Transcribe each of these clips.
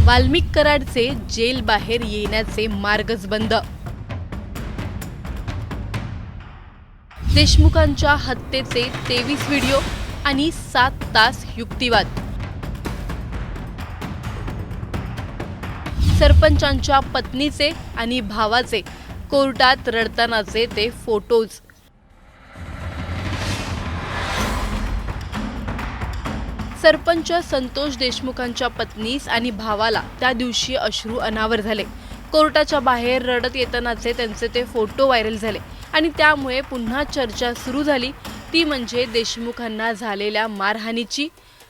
Valmik कराडचे gel बाहेर येण्याचे मार्गच बंद. देशमुखांच्या हत्येचे 23 व्हिडिओ आणि 7 तास युक्तिवाद. सरपंचांच्या पत्नीचे आणि भावाचे कोर्टात रडतानाचे ते फोटोज. सरपंच संतोष देशमुखांच्या पत्नीस आणि भावाला त्या दिवशी अश्रू अनावर झाले. कोर्टाच्या बाहेर रडत येतानाचे त्यांचे ते फोटो व्हायरल झाले आणि त्यामुळे पुन्हा चर्चा सुरू झाली, ती म्हणजे देशमुखांना झालेल्या मारहाणीची,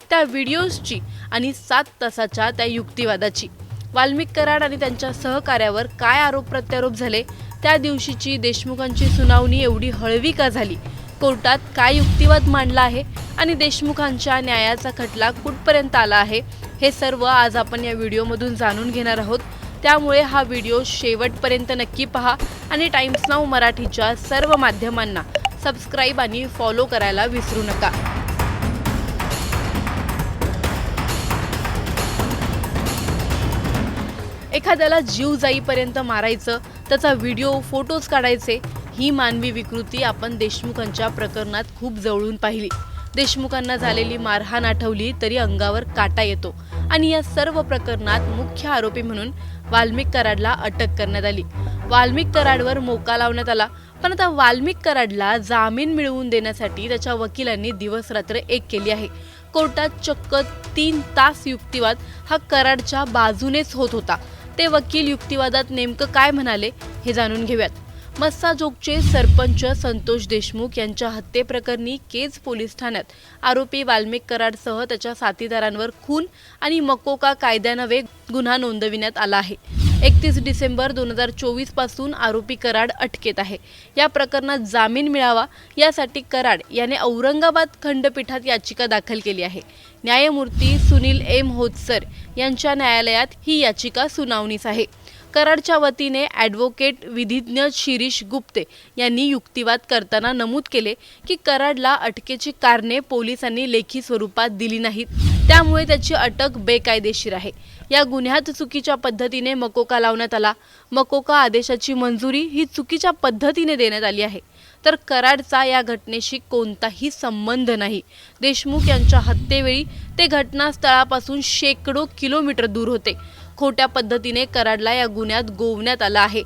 त्या व्हिडिओजची आणि 7 तासाच्या त्या युक्तिवादाची. वाल्मिक कराड आणि त्यांच्या सहकार्यावर काय आरोप प्रत्यारोप झाले, त्या दिवशीची देशमुखांची सुनावणी एवढी हळवी का झाली, कोर्टात काय युक्तिवाद मांडला आहे आणि देशमुखांच्या न्यायाचा खटला कुठपर्यंत आला आहे, हे सर्व आज आपण या व्हिडिओमधून जाणून घेणार आहोत. त्यामुळे हा व्हिडिओ शेवटपर्यंत नक्की पहा आणि टाइम्स नाऊ मराठीच्या सर्व माध्यमांना सबस्क्राईब आणि फॉलो करायला विसरू नका. एखाद्याला जीव जाईपर्यंत मारायचं, त्याचा व्हिडिओ फोटोज काढायचे, ही मानवी विकृती आपण देशमुखांच्या प्रकरणात खूप जवळून पाहिली. देशमुखांना झालेली मारहाण आठवली तरी अंगावर काटा येतो आणि या सर्व प्रकरणात मुख्य आरोपी म्हणून वाल्मिक कराडला अटक करण्यात आली. वाल्मिक कराडवर मोका लावण्यात आला, पण आता वाल्मिक कराडला जामीन मिळवून देण्यासाठी त्याच्या वकिलांनी दिवसरात्र एक केली आहे. कोर्टात चक्क 3 तास युक्तिवाद हा कराडच्या बाजूनेच होत होता. ते वकील युक्तिवादात नेमकं काय म्हणाले हे जाणून घेऊयात. मस्साजोगचे सरपंच संतोष देशमुख यांच्या हत्येप्रकरणी केज पोलीस ठाण्यात आरोपी वाल्मिक कराडसह त्याच्या साथीदारांवर खून आणि मकोका कायद्यान्वये गुन्हा नोंदविण्यात आला आहे. 31 डिसेंबर 2024 पासून आरोपी कराड अटकेत आहे. या प्रकरणात जामीन मिळावा यासाठी कराड याने औरंगाबाद खंडपीठात याचिका दाखल केली आहे. न्यायमूर्ती सुनील एम होतसर यांच्या न्यायालयात ही याचिका सुनावणीस आहे. कराडच्या वतीने ॲडव्होकेट विधिज्ञ शिरीष गुप्ते यांनी युक्तिवाद करताना नमूद केले की कराडला अटकेची कारणे पोलिसांनी लेखी स्वरूपात दिली नाहीत, त्यामुळे त्याची अटक बेकायदेशीर आहे. या गुन्ह्यात चुकीच्या पद्धतीने मकोका लावण्यात आला. मकोका आदेशाची मंजुरी ही चुकीच्या पद्धतीने देण्यात आली आहे. तर कराडचा या घटनेशी कोणताही संबंध नाही. देशमुख यांच्या हत्येवेळी ते घटनास्थळापासून शेकडो किलोमीटर दूर होते. खोट्या पद्धतीने कराडला या गुन्ह्यात गोवण्यात आला आहे.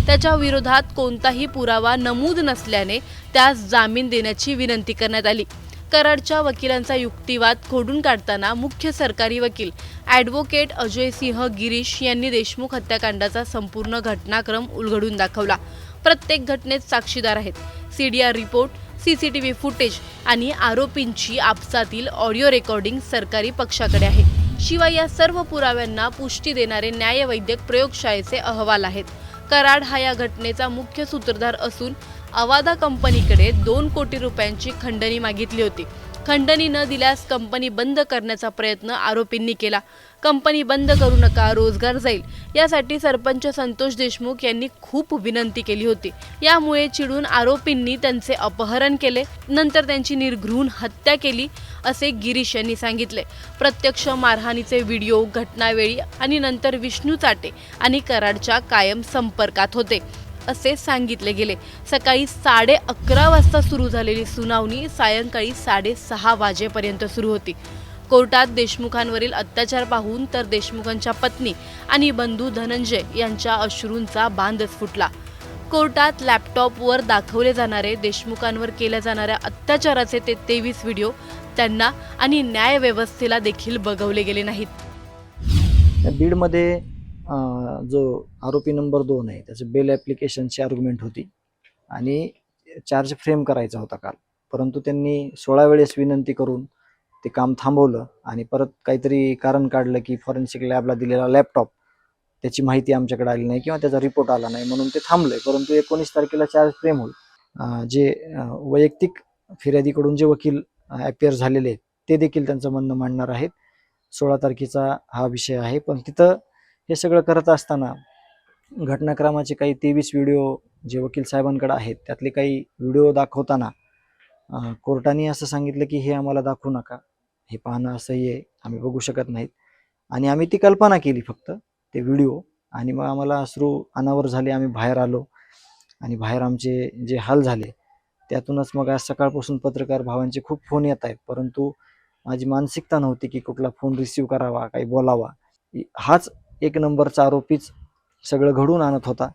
त्याच्या विरोधात कोणताही पुरावा नमूद नसल्याने त्यास जामीन देण्याची विनंती करण्यात आली. कराडच्या वकिलांचा युक्तिवाद खोडून काढताना मुख्य सरकारी वकील ॲडव्होकेट अजय सिंह गिरीश यांनी देशमुख हत्याकांडाचा संपूर्ण घटनाक्रम उलगडून दाखवला. प्रत्येक घटनेत साक्षीदार आहेत. CDR रिपोर्ट, CCTV फुटेज आणि आरोपींची आपसातील ऑडिओ रेकॉर्डिंग सरकारी पक्षाकडे आहे. शिवाय या सर्व पुराव्यांना पुष्टी देणारे न्यायवैद्यक प्रयोगशाळेचे अहवाल आहेत. कराड हा या घटनेचा मुख्य सूत्रधार असून अवादा कंपनीकडे 2 कोटी रुपयांची खंडणी मागितली होती. खंडणी न दिल्यास कंपनी बंद करण्याचा प्रयत्न आरोपींनी केला. कंपनी बंद करू नका, रोजगार जाईल, यासाठी सरपंच संतोष देशमुख यांनी खूप विनंती केली होती. यामुळे चिडून आरोपींनी त्यांचे अपहरण केले, नंतर त्यांची निर्घृण हत्या केली असे गिरीश यांनी सांगितले. प्रत्यक्ष मारहाणीचे व्हिडिओ घटनावेळी आणि नंतर विष्णू चाटे आणि कराडच्या कायम संपर्कात होते असे सांगितले गेले. सकाळी 11:30 वाजता सुरू झालेली सुनावणी सायंकाळी 6:30 वाजेपर्यंत सुरू होती. कोर्टात देशमुखांवरील अत्याचार पाहून तर देशमुखांच्या पत्नी आणि बंधू धनंजय यांच्या अश्रूंचा बांधच फुटला. कोर्टात लॅपटॉपवर दाखवले जाणारे देशमुखांवर केल्या जाणाऱ्या अत्याचाराचे ते 23 व्हिडिओ त्यांना आणि न्यायव्यवस्थेला देखील बघवले गेले नाहीत. बीडमध्ये जो आरोपी नंबर 2 आहे त्याची बेल ॲप्लिकेशनची आर्ग्युमेंट होती आणि चार्ज फ्रेम करायचा होता काल, परंतु त्यांनी 16 वेळेस विनंती करून ते काम थांबवलं आणि परत काहीतरी कारण काढलं की फॉरेन्सिक लॅबला दिलेला लॅपटॉप त्याची माहिती आमच्याकडे आली नाही किंवा त्याचा रिपोर्ट आला नाही म्हणून ते थांबलंय. परंतु 19 तारखेला चार्ज फ्रेम होईल. जे वैयक्तिक फिर्यादीकडून जे वकील ॲपियर झालेले आहेत ते देखील त्यांचं म्हणणं मांडणार आहेत. 16 तारखेचा हा विषय आहे. पण तिथं हे सगळं करत असताना घटनाक्रमाचे काही 23 व्हिडिओ जे वकील साहेबांकडे आहेत त्यातले काही व्हिडिओ दाखवताना कोर्टाने असं सांगितलं की हे आम्हाला दाखवू नका, हे पाहणं असह्य आहे, आम्ही बघू शकत नाहीत. आणि आम्ही ती कल्पना केली फक्त ते व्हिडिओ, आणि मग आम्हाला अश्रू अनावर झाले. आम्ही बाहेर आलो आणि बाहेर आमचे जे हाल झाले त्यातूनच मग आज सकाळपासून पत्रकार भावांचे खूप फोन येत आहेत, परंतु माझी मानसिकता नव्हती की कुठला फोन रिसीव करावा, काही बोलावा. हाच एक नंबरचा आरोपीच सगळं घडवून आणत होता.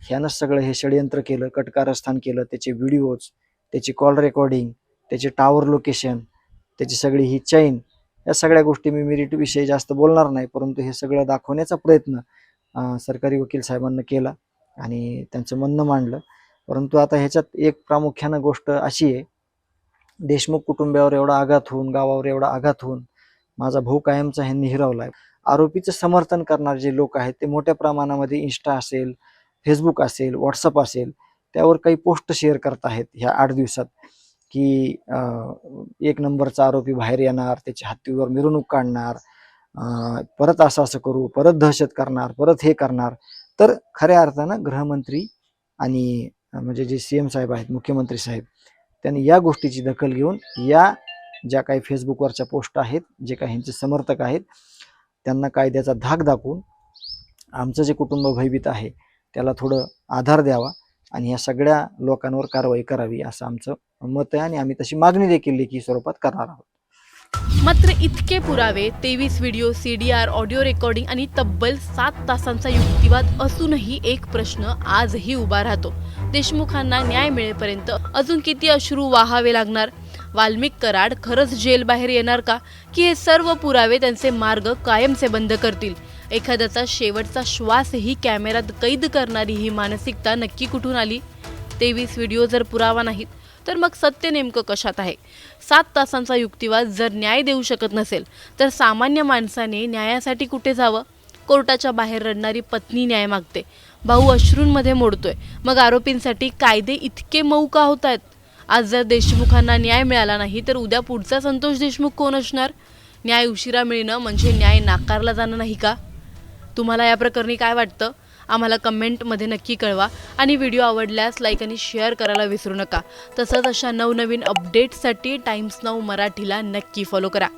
ह्यानंच सगळं हे षडयंत्र केलं, कटकारस्थान केलं. त्याचे व्हिडिओज, त्याची कॉल रेकॉर्डिंग, त्याचे टॉवर लोकेशन, त्याची सगळी ही चैन, या सगळ्या गोष्टी मी मेरिटविषयी जास्त बोलणार नाही, परंतु हे सगळं दाखवण्याचा प्रयत्न सरकारी वकील साहेबांना केला आणि त्यांचं म्हणणं मांडलं. परंतु आता ह्याच्यात एक प्रामुख्यानं गोष्ट अशी आहे, देशमुख कुटुंबावर एवढा आघात होऊन, गावावर एवढा आघात होऊन माझा भाऊ कायमचा ह्यांनी हिरावलाय. आरोपीचं समर्थन करणारे जे लोक आहेत ते मोठ्या प्रमाणामध्ये इंस्टा असेल, फेसबुक असेल, व्हॉट्सअप असेल, त्यावर काही पोस्ट शेअर करत आहेत ह्या 8 दिवसात की एक नंबरचा आरोपी बाहेर येणार, त्याच्या हत्तीवर मिरवणूक काढणार, परत असं करू, परत दहशत करणार, परत हे करणार. तर खऱ्या अर्थानं गृहमंत्री आणि म्हणजे जे CM साहेब आहेत, मुख्यमंत्री साहेब, त्यांनी या गोष्टीची दखल घेऊन या ज्या काही फेसबुकवरच्या पोस्ट आहेत, जे काही ह्यांचे समर्थक आहेत, त्यांना कायद्याचा धाक दाखवून आमचं जे कुटुंब भयभीत आहे त्याला थोडं आधार द्यावा आणि या सगळ्या लोकांवर कारवाई करावी असं आमचं मत आहे आणि आम्ही तशी मागणी देखील लेखी स्वरूपात करणार आहोत. मात्र इतके पुरावे, 23 व्हिडिओ, CDR, ऑडिओ रेकॉर्डिंग आणि तब्बल 7 तासांचा युक्तिवाद असूनही एक प्रश्न आजही उभा राहतो. देशमुखांना न्याय मिळेपर्यंत अजून किती अश्रू वाहावे लागणार? वाल्मिक कराड खरंच जेल बाहेर येणार का, की हे सर्व पुरावे त्यांचे मार्ग कायमचे बंद करतील? एखाद्याचा शेवटचा श्वासही कॅमेऱ्यात कैद करणारी ही मानसिकता नक्की कुठून आली? 23 व्हिडिओ जर पुरावा नाहीत तर मग सत्य नेमकं कशात आहे? 7 तासांचा युक्तिवाद जर न्याय देऊ शकत नसेल तर सामान्य माणसाने न्यायासाठी कुठे जावं? कोर्टाच्या बाहेर रडणारी पत्नी न्याय मागते, भाऊ अश्रूंमध्ये मोडतोय, मग आरोपींसाठी कायदे इतके मऊ का होत आहेत? आज जर देशमुखांना न्याय मिळाला नाही तर उद्या पुढचा संतोष देशमुख कोण असणार? न्याय उशिरा मिळणं म्हणजे न्याय नाकारला जाणं नाही का? तुम्हाला या प्रकरणी काय वाटतं? आम्हाला कमेंटमध्ये नक्की कळवा आणि व्हिडिओ आवडल्यास लाईक आणि शेअर करायला विसरू नका. तसंच अशा नवनवीन अपडेट्ससाठी टाइम्स नाऊ मराठीला नक्की फॉलो करा.